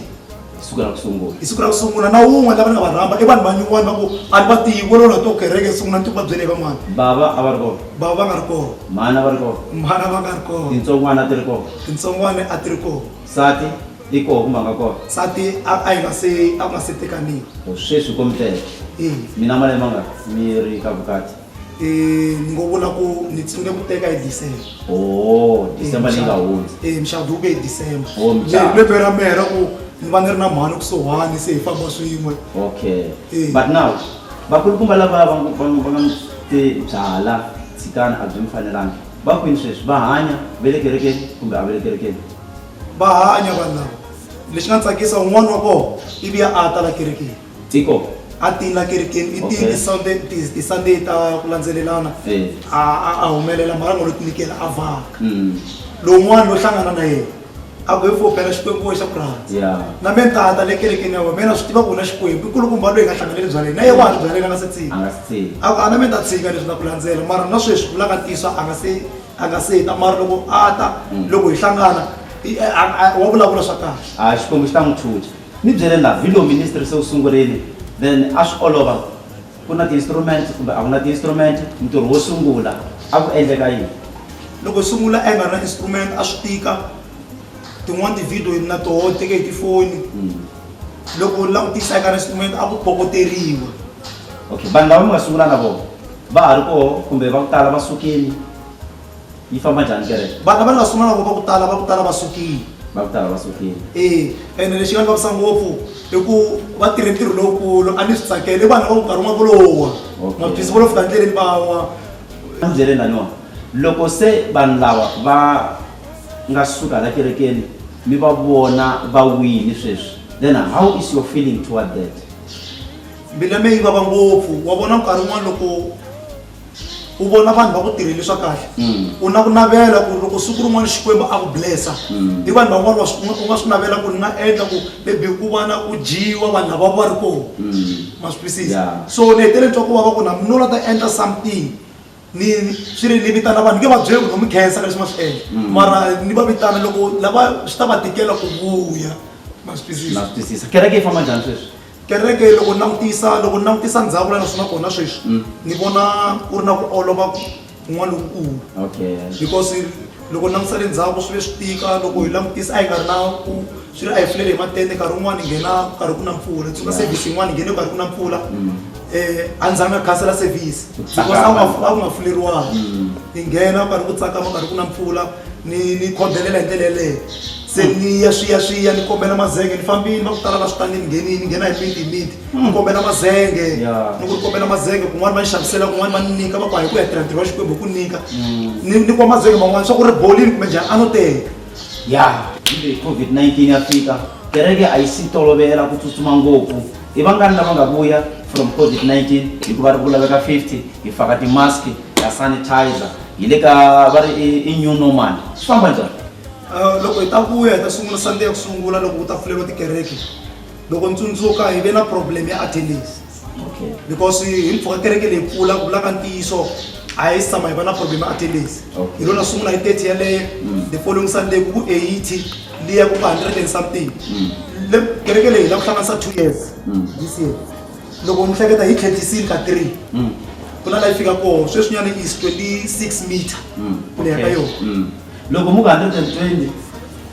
siku ra ku sungula hi siku ra ku sungula na wun'we lava ni nga va rhamba i vanhu vanyuwana va ku a ni va tivi volola to kereke sungula ni ti va byele van'wana bava a va ri kona bava va nga ri kona mhana va ri kona mhana va nga ri kona tintsongwana ti ri kona tintsongwana a ti ri kona sati i koho kumbe a nga kona sati a ku nga se tekaniwa sweswi ko mi tele mina malembe nga mi ri ka vukati ni ngo vula ku ni sungule ku teka hi December December leyi nga hundzi mixavu wu ve hi December mixavo. lembe ra mehe ra ku ni va ni ri na mhani kusuhani se hi famba swin'we okay but now vakulukumba lava va nga ti byala tshikana a byi mi fanelanga va kwini sweswi va hanya ve le kerekeni kumbe a ve le kerekeni va hanya vanhu lava lexi nga tsakisa un'wana wa koho ivi ya ata la kerekeni tiko a tini la kerekeni i tini ti-Sunday ta ku landzelelana a humelela mara ngo lo tinikela a vhaka lowun'wana lo hlangana na yena a ku hi fopela Xikwembu xa ku rhandza na me ni tata le kerekeni ya wena me na swi tiva ku na Xikwembu i kulukumba loyi hi nga hlanganeli byaleni na ye wa ha ri byaleni a nga se tshika a ku a na me ni ta tshika leswi na ku landzela mara na sweswi vulaka ntiso a nga se ta mara loko a ta loko hi hlangana wa vulavula swa kahle Xikwembu xi ta n'wi chucha ni byele la vhilo ministry se u sungurile then a swi olova ku na ti-instrument kumbe a ku na ti-instrument ntirho wo sungula a ku endleka yini loko sungula a nga ri na instrument a swi tika tin'wani ti-video na toho teke hi tifoni loko langutisa eka instrument a ku bokoteriwa okay vanhu lava mi nga sungula na vona va ha ri koho kumbe va ku tala va sukile yi famba njhani kereke vanhu lava ni nga sungula na vona va ku tala va sukile va ku tala va sukile ene lexi nga ni vavisa ngopfu i ku va tirhe ntirho lowukulu a ni swi tsakela i vanhu va ku nkarhi wun'wana volowa maphisi vo lo fika ndleleni va wa a ni byele laniwa loko se vanhu lava va nga suka la kerekeni mi va vona va wini sweswi then how is your feeling toward that mbilu ya me yi vava ngopfu wa vona nkarhi wun'wana loko u vona vanhu va ku tirhele swa kahle u na ku navela ku loko siku rin'wana Xikwembu a ku blessa i vanhu van'wana u nga swi navela ku ni nga endla ku maybe ku va na ku dyiwa vanhu lava va ri koho ma swi twisisa so ni hetele twa ku vava ku na mina ta endla something ni swi ri ni vitana vanhu nge va byeli ku no mi khensa ka leswi ma swi endla mara ni va vitana loko lava swi ta va tikela ku vuya ma swi twisisa kereke yi famba njhani sweswi kereke loko langutisa ndzhaku la naswona kona sweswi ni vona ku ri na ku olova kun'wana lokukulu because loko langutisa le ndzhaku swi ve swi tika loko hi langutisa a hi nga ri na ku swi ri a hi fulele hi matende nkarhi wun'wana hi nghena nkarhi ku na mpfula tsuka service yin'wana hi nghene nkarhi ku na mpfula a ndzanga khansela service because a ku nga fuleriwanga hi nghena nkarhi ku tsakama nkarhi ku na mpfula ni khondelela hi ndlela yeleyo se ni ya swiya ni kombela mazenge ni fambini va ku tala va swi tani ni nghena hi miti ni kombela mazenge ni ku kombela mazenge kun'wana va ni xavisela kun'wana va ni nyika va ku hayi ku ya tirha ntirho wa Xikwembu ku nyika ni kwa mazenge man'wana swa ku ri bolini kumbe njhani a no teka ya kumbe COVID-19 ya fika kereke a yi si tolovela ku tsutsuma ngopfu i vangani lava nga vuya from COVID-19 hikuva ri ku laveka 50 hi faka ti-mask ya sanitizer hi le ka va ri i new normal swi famba njhani loko hi ta vuya hi ta sungula Sunday ya ku sungula loko ku ta pfuleriwa tikereke loko ni tsundzuka hi ve na problem ya attendance because hi mpfhuka kereke leyi pfula ku vulaka ntiyiso a hi tshama hi va na problem ya attendance hi lona sungula hi 30 yaleyo the following Sunday ku 80 liya ku 100 and something le kereke leyi la ku hlanganisa 2 years this year loko ni hleketa hi tlhetisini ka 3 kuna la yi fika koho sweswinyana is 26 meter leya ka yona loko mu 120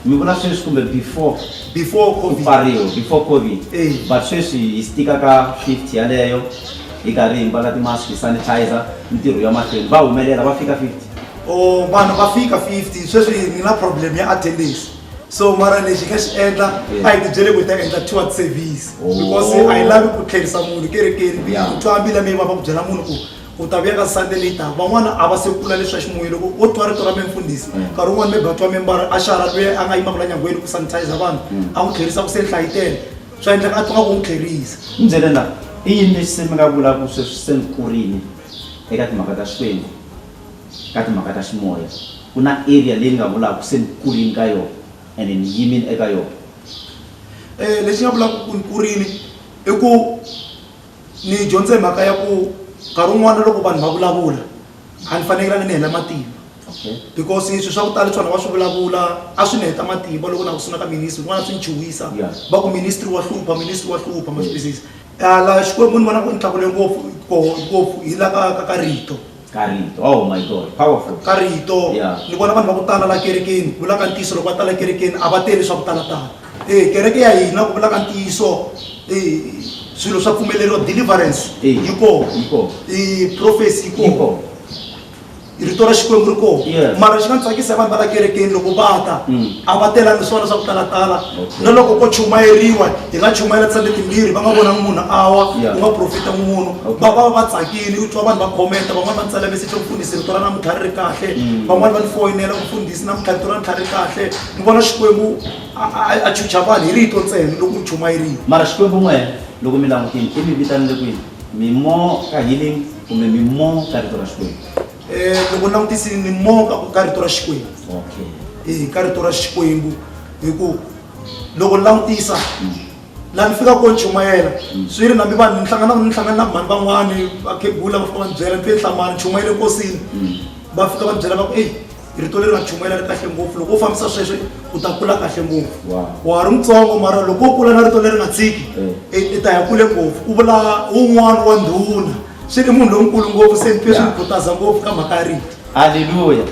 mi vula sweswi kumbe before COVID pariwa before COVID but sweswi hi stika ka 50 yaleyo hi karhi hi mbala ti-mask sanitizer ntirho ya mahlweni va humelela va fika 50 vanhu va fika 50 sweswi ni na problem ya attendance so mara lexi ka xi endla a hi tibyele ku hi ta endla towards service because a hi lavi ku tlherisa munhu kerekeni twambile mi va ku byela munhu ku u ta vuya ka Sunday later van'wana a va se kula leswi swa ximoya loko wo twa rito ra mfundhisi nkarhi wun'wana maybe va twa membara a xara loyi a nga yima vula nyangweni ku sanitizer vanhu a n'wi tlherisa ku se nhlayi tele swa endleka a twa nga ku n'wi tlherisa ni byele na i yini lexi se mi nga vulaka sweswi se ni kurile eka timhaka ta Xikwembu ka timhaka ta ximoya ku na area leyi nga vulaka se ni kurile ka yona and ni yimini eka yona lexi nga vulaka ku ni kurile i ku ni dyondze mhaka ya ku nkarhi wun'wana loko vanhu va vulavula a ni fanekelanga ni hela matimba because swilo swa ku tala swona va swi vulavula a swi ni heta matimba loko na ku sungula ka ministry n'wana swi ni chuhisa va ku ministry wa hlupha ma swi twisisa la Xikwembu ni vona ku ni tlakule ngopfu hi la ka rito oh my god powerful ka rito ni vona vanhu va ku tala la kerekeni vula ka ntiyiso loko va tala kerekeni a va teli swa ku talatala kereke ya hina ku vula ka ntiyiso swilo swa pfumeleriwa deliverance yi koho prophecy yi koho rito ra Xikwembu ri koho mara xi nga tsakisa vanhu va la kerekeni loko va ta a va telangi swona swa ku talatala na loko ko chumayeriwa hi nga chumayela tsande timbirhi va nga vona munhu awa ku nga profita munhu va tsakile u twa vanhu va khomenta van'wana va ni tsala message mfundhisi rito ra namuntlha ri ri kahle van'wana va ni foyinela mfundhisi namuntlha rito ra namuntlha ri kahle ni vona Xikwembu a chucha vanhu hi rito ntsena loko u chumayeriwa mara Xikwembu n'we loko mi langutini i mi vitanile kwini mimo ka healing kumbe mimo ka rito ra Xikwembu loko ni langutisini ni moka ka rito ra Xikwembu ka rito ra Xikwembu hi ku loko ni langutisa laha ni fika kona chumayela swi ri nambi vanhu ni hlangana na vanhu van'wani vakhegula va fika va ni byela ni fike hlamani chumayele nkosini va fika va ni byela va ku rito leri nga chumayela ri kahle ngopfu loko u fambisa sweswo u ta kula kahle ngopfu wa ha ri mutsongo mara loko u kula na rito leri nga tshiki i ta ya kule ngopfu u vula un'wana wa ndhuna swi ri munhu lonkulu ngopfu se ni twe swi ni khutaza ngopfu ka mhaka ya rito halleluya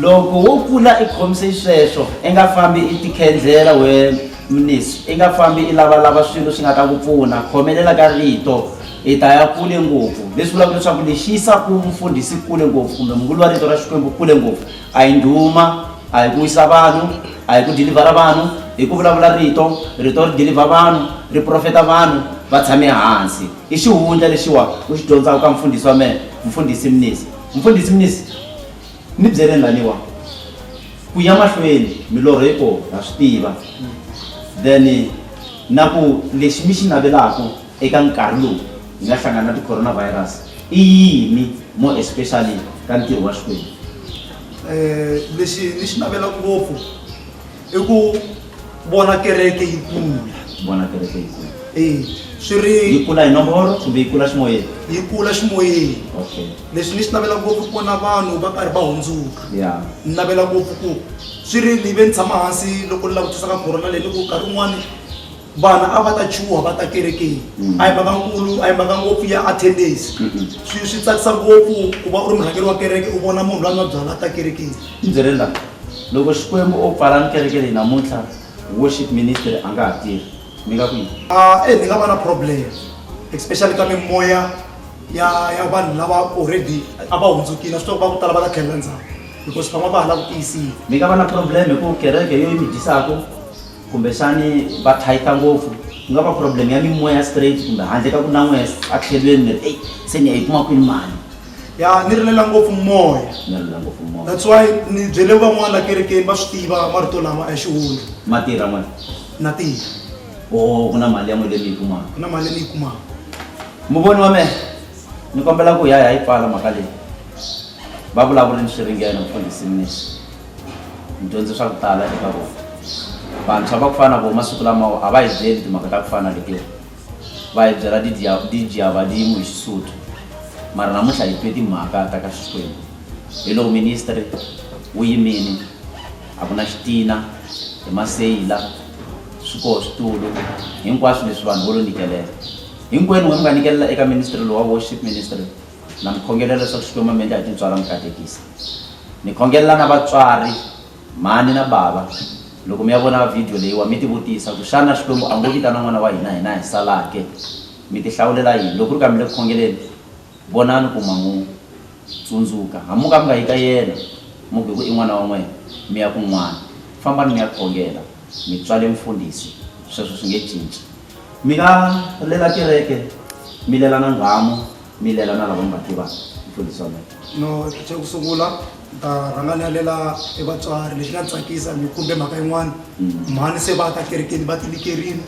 loko wo kula i khomise sweswo i nga fambi i tikhendlela we mnisi i nga fambi i lavalava swilo swi nga ta ku pfuna khomelela ka rito i ta ya kule ngopfu leswi vulaka leswaku lexi yisaku mfundhisi kule ngopfu kumbe mungulu wa rito ra Xikwembu kule ngopfu a hi ndhuma a hi ku wisa vanhu a hi ku dilivhara vanhu hi ku vulavula rito ri dilivha vanhu ri profeta vanhu va tshame hansi i xihundla lexiwa u xi dyondzaka ka mfundhisi wa mehe mfundhisi mnisi ni byeleni laniwa ku ya mahlweni milorho yi kona ha swi tiva then na ku lexi mi xi navelaka eka nkarhi lowu hi nga hlangana na ti-coronavirus i yini more especially ka ntirho wa Xikwembu lexi ni xi navelaka ngopfu i ku vona kereke yi kula swi ri yi kula hi nomboro kumbe yi kula ximoyeni yi kula ximoyeni leswi ni xi navela ngopfu ku vona vanhu va karhi va hundzuka ni navela ngopfu ku swi ri ni ve ni tshama hansi loko ni langutisa ka corona leyi loko nkarhi wun'wani vana a va ta chuha va ta kerekeni a hi mhaka nkulu a hi mhaka ngopfu ya attendance swi tsakisa ngopfu ku va u ri murhangeri wa kereke u vona munhu loyi a nga byala ta kerekeni ni byele la loko Xikwembu o pfala ni kereke leyi namuntlha worship ministry a nga ha tirhi mi nga kwini ni nga va na problem especially ka mimoya ya vanhu lava already a va hundzukile swi tiva va ku tala va ta tlhelela ndzhaku because van'wana va ha lava ku tiyisisa. Mi nga va na problem hi ku kereke yo yi mi dyisaka kumbexani va thayita ngopfu ku nga va problem ya mimoya straight kumbe handle ka ku na n'we a tlhelweni mi ri eyi se ni ya yi kuma kwini mali. Ya ni rilela ngopfu moya. Ni rilela ngopfu moya. That's why ni byele van'wana la kerekeni va swi tiva marito lama a xihundla. Ma tirha n'wina? Na tirha. Ku na mali ya n'we leyi mi yi kumaka? Ku na mali leyi kumaka. Muvoni wa mehe ni kombela ku ya hi pfala mhaka leyi va vulavula ni swiringeno mfundhisi Mnisi ni dyondze swa ku tala eka vona. Vantshwa va ku fana na vo masiku lamawa a va hi byeli timhaka ta ku fana letiwa va hi byela dijavadimo hi Xisuthu mara namuntlha hi twe timhaka ta ka Xikwembu hi loko ministry wu yimini a ku na xitina hi maseyila swi koho switulu hinkwaswo leswi vanhu vo lo nikelela hinkwenu n'we mi nga nikelela eka ministry lowu wa worship ministry na mi khongelela leswaku Xikwembu mi endla hi tintswala mi katekisa ni khongelela na vatswari mhani na bava loko mi ya vona video leyiwa mi tivutisa ku xana Xikwembu a ngo vitana n'wana wa hina hi salake mi ti hlawulela yini loko ri ka mi le ku khongeleni vonani ku ma n'wu tsundzuka hamuka mi nga yi ka yena mu ku i n'wana wa n'wena mi ya kun'wana fambani mi ya khongela mi tswale mfundhisi sweswo swi nge cinci mi nga lela kereke mi lela na nghamu mi lela na lava mi va tivaka mfundhisi wa mina. No xa ku sungula ta rhanga ni lela e vatswari lexi nga tsakisa mi kumbe mhaka yin'wana mhani se va ta kerekeni va tinikerini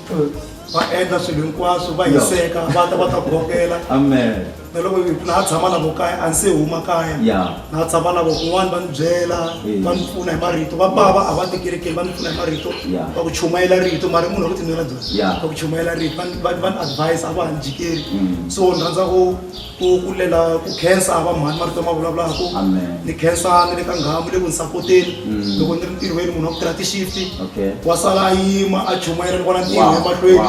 va endla swilo hinkwaswo va hiseka va ta khongela. Amen. Na loko na ha tshama na vo kaya a ni se huma kaya na ha tshama na vo kun'wana va ni byela va ni pfuna hi marito va bava a va tikerekeni va ni pfuna hi marito va ku chumayela rito mara munhu wa ku tinwela byona va ku chumayela rito va ni advise a va ha ni jikeli so ni rhandza ku lela ku khensa va mhani marito ma vulavulaka ni khensa ni le ka nghamu le ku ni sapoteni loko ni ri ntirhweni munhu wa ku tirha ti-shift wa sala a yima a chumayela ni vona ntirho emahlweni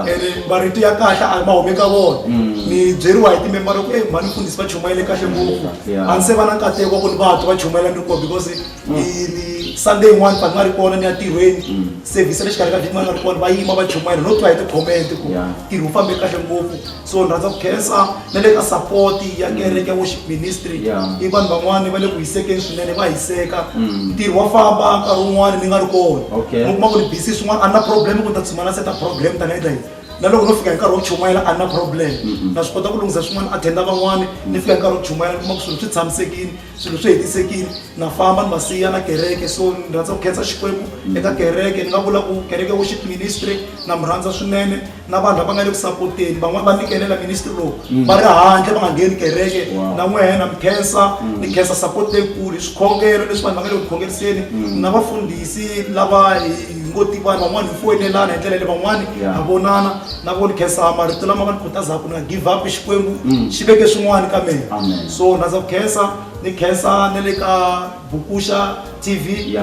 ene marito ya kahle a ma humi ka vona ni byeriwa hi timembara ku mhani mfundhisi va chumayele kahle ngopfu a ni se va na nkateko wa ku ni va twa va chumayela ni ri kona because ni Sunday yin'wana fa ni nga ri kona ni ya tirhweni service le xikarhi ka vhiki ma nga ri kona va yima va chumayela no twa hi ti-comment ku ntirho wu fambe kahle ngopfu so ni rhandza ku khensa na le ka support ya kereke ya worship ministry i vanhu van'wani va le ku hisekeni swinene va hiseka ntirho wa famba nkarhi wun'wani ni nga ri kona u kuma ku ni busy swin'wana a na problem ku ni ta tshama na seta problem tanihi tahi na loko no fika hi nkarhi wa ku chumayela a na problem na swi kota ku lunghisa swin'wana attenda van'wani ni fika hi nkarhi wa ku chumayela kuma ku swilo swi tshamisekile swilo swi hetisekile na famba ni masiya na kereke so ni rhandza ku khensa Xikwembu eka kereke ni nga vula ku kereke worship ministry na mi rhandza swinene na vanhu lava nga le ku sapoteni van'wani va nikelela ministry lowu va ri handle va nga ngheni kereke na n'wehe na mi khensa ni khensa support leyikulu swikhongelo leswi vanhu va nga le ku khongeliseni na vafundhisi lava hi ngo tivani van'wani hi foyinelana hi ndlela leyi van'wani ha vonana na vo ni khensa marito lama va ni khutazaka ni nga give up Xikwembu xi veke swin'wana ka mina so ni rhandza ku khensa ni khensa na le ka Vukusha TV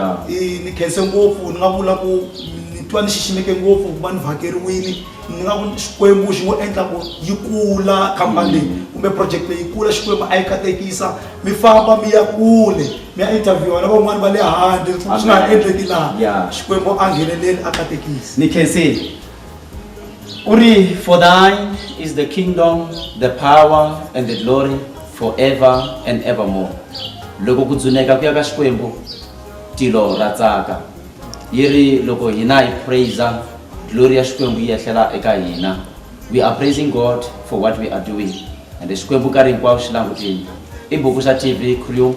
ni khense ngopfu ni nga vula ku ni twa ni xiximeke ngopfu ku va ni vhakeriwini ni nga vula Xikwembu xi ngo endla ku yi kula khampani leyi kumbe project leyi kula Xikwembu a yi katekisa mi famba mi ya kule mi ya interview na van'wani va le handle swi nga endleki laha Xikwembu a ngheneleli a katekisa. Ni khensile uri for thine is the kingdom, the power and the glory forever and evermore. Loko ku dzuneka ku ya ka Xikwembu tilo ra tsaka yiri loko hina hi praise glory ya Xikwembu yi ehlela eka hina. We are praising God for what we are doing and Xikwembu ka rinkwawo xi langutini. I Vukusha TV crew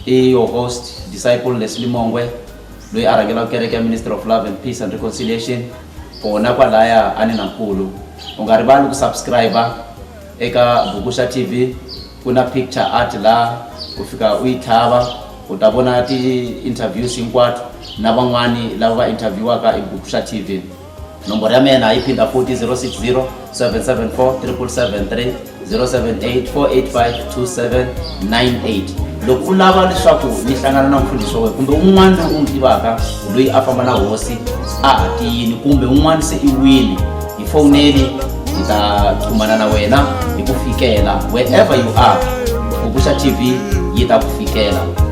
i your host disciple Leslie Mongwe loyi a rhangelaka kereke ya Ministry of Love and Peace and Reconciliation kona kwalaya ani Nankulu. U nga rivali ku subscribe eka Vukusha TV kuna picture art la u fika u yi thava u ta vona ti-interviews hinkwato na van'wani lava va interviewaka hi Vukusha TV. Nomboro ya mina yi phinda 40 774 773 078 485 2798. Loko u lava leswaku ni hlangana na mfundhisi wa wena kumbe un'wana loyi u n'wi tivaka loyi a famba na hosi a hatiyini kumbe un'wana se i wini hi foneli hi ta kumana na wena hi ku fikela wherever you are Vukusha TV yi ta ku fikela.